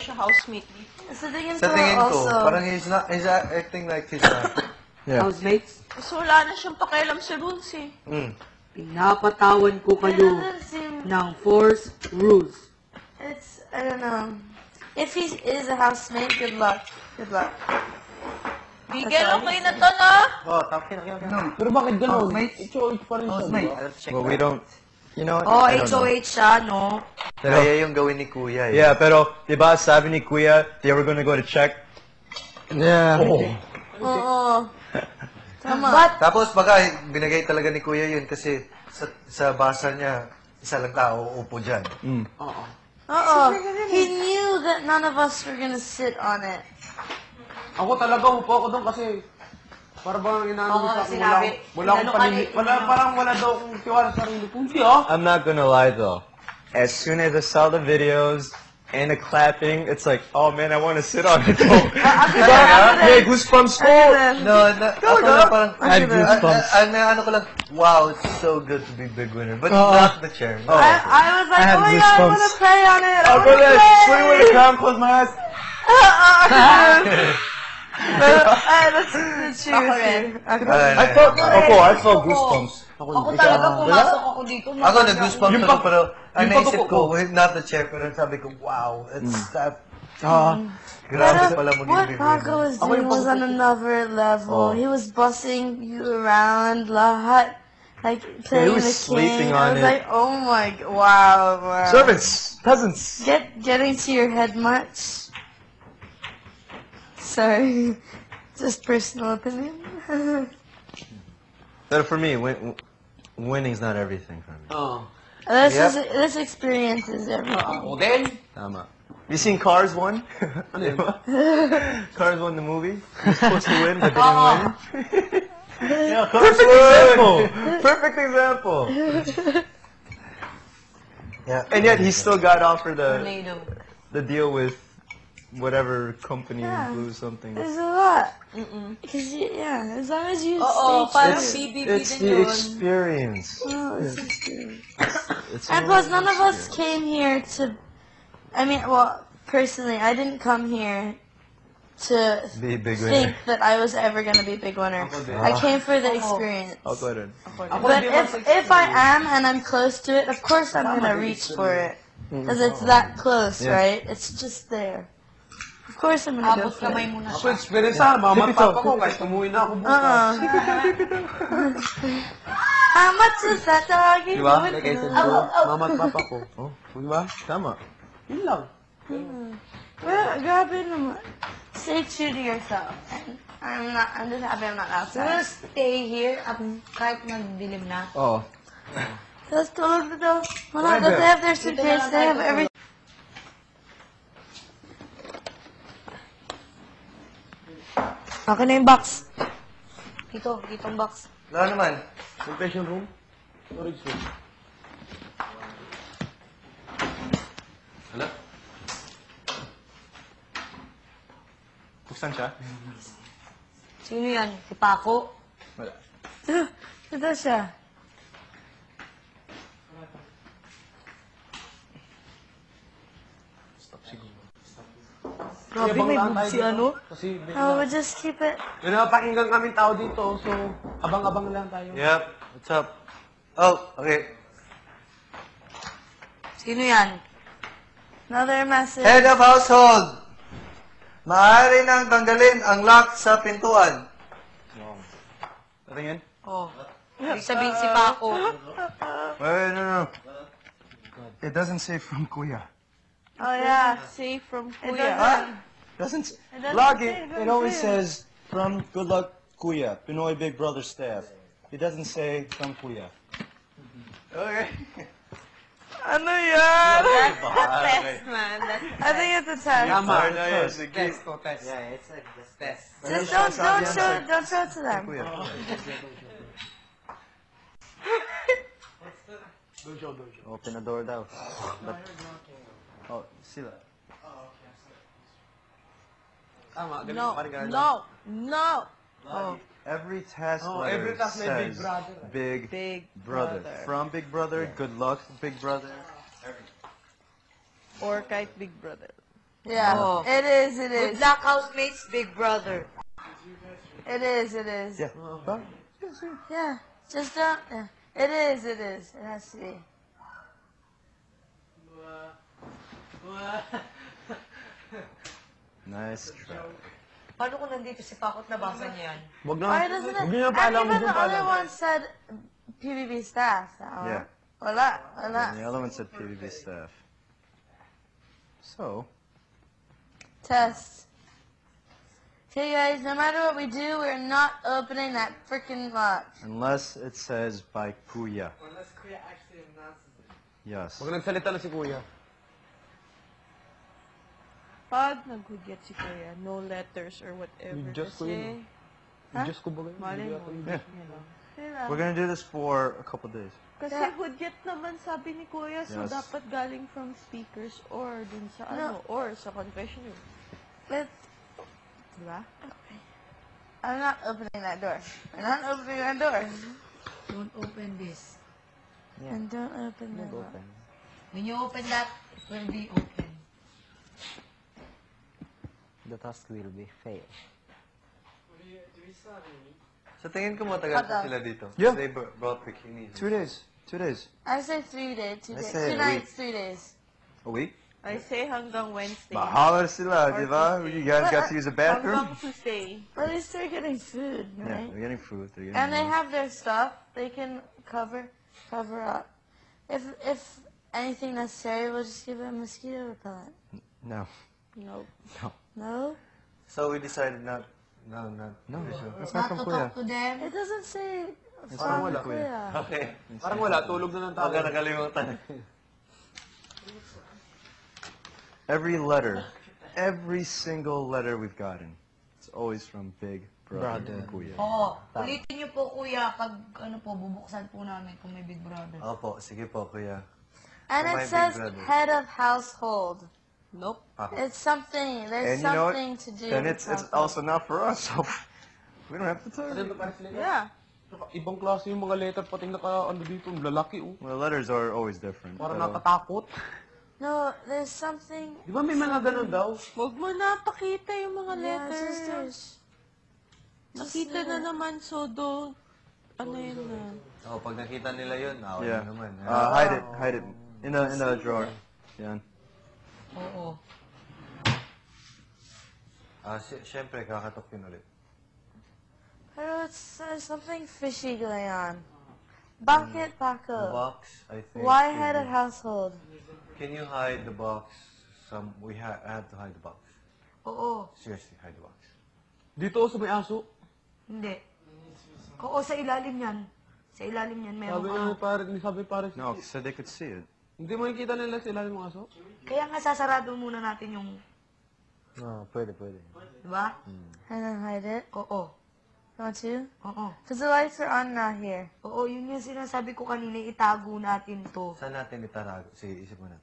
siya housemate dito. Sa tingin Sa tingin ko, also, parang he's acting like he's Housemates, Kasi wala na siyang pakialam sa rules eh. pinapatawan ko it kayo doesn't seem, ng force rules. it's, I don't know. If he is a housemate, good luck. Good luck. Bigel, okay na to, no? Oh, tapos Pero bakit ganun? Housemates? HOH pa rin siya, di ba? Well, we don't, you know what? Oh, I don't know. HOH siya, no? Kaya yung gawin ni Kuya eh. Yeah, pero, di ba, sabi ni Kuya, they were gonna go to check? Yeah. Oo. Tama. Tapos baka binigay talaga ni Kuya yun kasi sa basa niya, isa lang tao upo dyan. Oo. He knew that none of us were gonna sit on it. Ako talaga, upo ako doon kasi para bang inaano sa akin, wala akong panili. Parang wala daw akong tiwala sa sarili. Hindi I'm not gonna lie though. As soon as I saw the videos and the clapping, it's like, oh man, I want to sit on it. Yeah, goosebumps. No, ako na parang, I had goosebumps. ano ko lang, wow, it's so good to be big winner. But not the chair. No. I was like, I had oh my god, I goosebumps. wanna play on it. I I'll go wanna there, play. swing with the crown, close my eyes. That's true. I felt goosebumps. Ako talaga pumasok ako dito. Ako nag-goosebumps ako, pero ang naisip ko, not the chair, pero sabi ko, wow, it's that, grabe pala What maging big Paco winner. was doing was on another level. He was bussing you around lahat, like playing was the sleeping king. on I was it. like, oh my, wow. Servants, peasants. Getting to your head much? Sorry, just personal opinion. But for me, winning's not everything for me. This experience is everything. Ako din. Tama. You seen Cars 1? Cars 1, the movie? You're supposed to win, but didn't win. Yeah, perfect example. Perfect example. Yeah. And yet he still got offered Tornado. the deal with whatever company blew something. There's a lot. Cause yeah, as long as you Oo, stay parang true. BBB It's din the yun. experience. Oh, it's experience. It's And plus, none of us came here to. I mean, well, personally, I didn't come here to Be a big think winner. that I was ever gonna be a big winner. I came for the experience. I'll go ahead. But if I am and I'm close to it, of course I'm gonna reach for it because it's that close, Yeah. right? It's just there. Of course I'm gonna go Abot for kamay it. muna Ako siya. experience sa mama at papa ko kahit umuwi na ako bukas. How much is that doggy? Diba? Going Like I said, to? Mama at papa ko. Oh, Di ba? tama. Yun lang. Well, grabe naman. Stay true to yourself. And I'm just happy I'm not We'll outside. stay here kahit magdilim na. Oh. Let's tulog na daw. Wala, does they have their suitcase? They have everything. Akin na yung box. Dito ang box. Wala naman. Confession room. Storage room. Hello? Buksan siya? Sino yan? Si Paco? Wala. Ito siya. Grabe, may boob si ano. Kasi Oh, we'll just keep it. may napakinggan kaming tao dito, so abang-abang lang tayo. Yep. What's up? Oh, okay. Sino yan? Another message. Head of household. Maaari nang tanggalin ang lock sa pintuan. Patingin? Oh. Ibig sabihin si Paco. Wait, no. It doesn't say from Kuya. Oh, yeah. Safe from It Kuya. doesn't. Doesn't doesn't log say it. from It always Kuya. says from Good Luck Kuya, Pinoy Big Brother staff. It doesn't say from Kuya. Okay. Ano yan? That's a test, man. That's I think it's a test. Tama. Sige. Yeah, it's like the test. Just don't show it to them. Kuya. Open the door daw. Oh, sila. Tama, ganun No, pa rin ganun. no. Oh, Every task Oh, letter every task may Big says Brother. Big, Big Brother. Brother. From Big Brother, good luck, Big Brother. or kahit Big Brother. Yeah, Oh. it is, it Good is. luck, housemates, big brother. It is, it is. Yeah. Yeah, just don't. Yeah. It is, it is. It has to be. Nice try. Paano kung nandito si Pakot nabasa niya yan? Wag na. Why doesn't Huwag it? niyo na And paalam. even Huwag the niyo other paalam. one said PBB staff. Yeah. Wala, And wala. the other one said PBB staff. So, Test. Okay, guys, no matter what we do, we're not opening that freaking box. unless it says by Kuya. Yes. Huwag nagsalita na si Kuya. Pag naghugyat si Kuya, no letters or whatever. Just ko Kasi, yun. Diyos ko ba kayo? malay mo, Yeah. you know. We're gonna do this for a couple days. Kasi Yeah. hudyat naman sabi ni Kuya, so Yes. dapat galing from speakers or dun sa No. or sa confession room. Let's. Diba? I'm not opening that door. I'm not opening that door. Don't open this. And don't open that door. When you open that, it will be open. The task will be failed. Sa tingin ko matagal pa sila dito. Yeah. They brought bikinis. 2 days. 2 days. I say 3 days. 2 days. say 2 a nights, 3 days. A week? I say hanggang Wednesday. Bahala sila, di ba? You guys got to use a bathroom? Hanggang Tuesday. But at least they're getting food, Yeah, right? they're getting food. They're getting And they meals. have their stuff. They can cover up. If anything necessary, we'll just give it a mosquito repellent. No. No. No? So we decided not. No, that's Not not from to Kuya. talk to them. It doesn't say Parang from wala. Kuya. Okay. Parang wala. Tulog na ng Huwag tao. ka nakalimutan. Every letter, every single letter we've gotten, it's always from Big Brother Kuya. Oo. Ulitin niyo po, kuya, pag ano po, bubuksan po namin kung may big brother. Opo, sige po, kuya. And For my it big says brother. head of household. Nope. It's something. There's And you know what? something to do Then with it's household. also not for us, so we don't have to tell you. Yeah. Ibang klase yung mga letter, pati naka, ano dito, ang lalaki, oh. Well, letters are always different. Parang pero- nakatakot. No, there's something. Di ba may mga ganun daw? Huwag mo na pakita yung mga Yeah, letters. sisters. Nakita na naman, so don't, ano yun na. Oh, pag nakita nila yun, awal Yeah. naman. Hide it in the drawer. Yeah. Oo. Siyempre, kakatok yun ulit. Pero it's something fishy going on. Bucket The Paco. box, I think. Why head of household? Can you hide the box? I have to hide the box. Oo. Seriously, hide the box. Dito sa may aso. Hindi. Oo, sa ilalim yan. Sa ilalim yan, meron Sabi ka. na pare, sabi pare. No, so they could see it. Hindi mo nakikita nila sa ilalim ng aso? Kaya nga sasarado muna natin yung, No, pwede. di ba? And then hide it. Oo. Want to? Oo. Because the lights are on now here. Oo, yun yung sinasabi ko kanina, itago natin to. Saan natin itarago? Sige, isip mo na.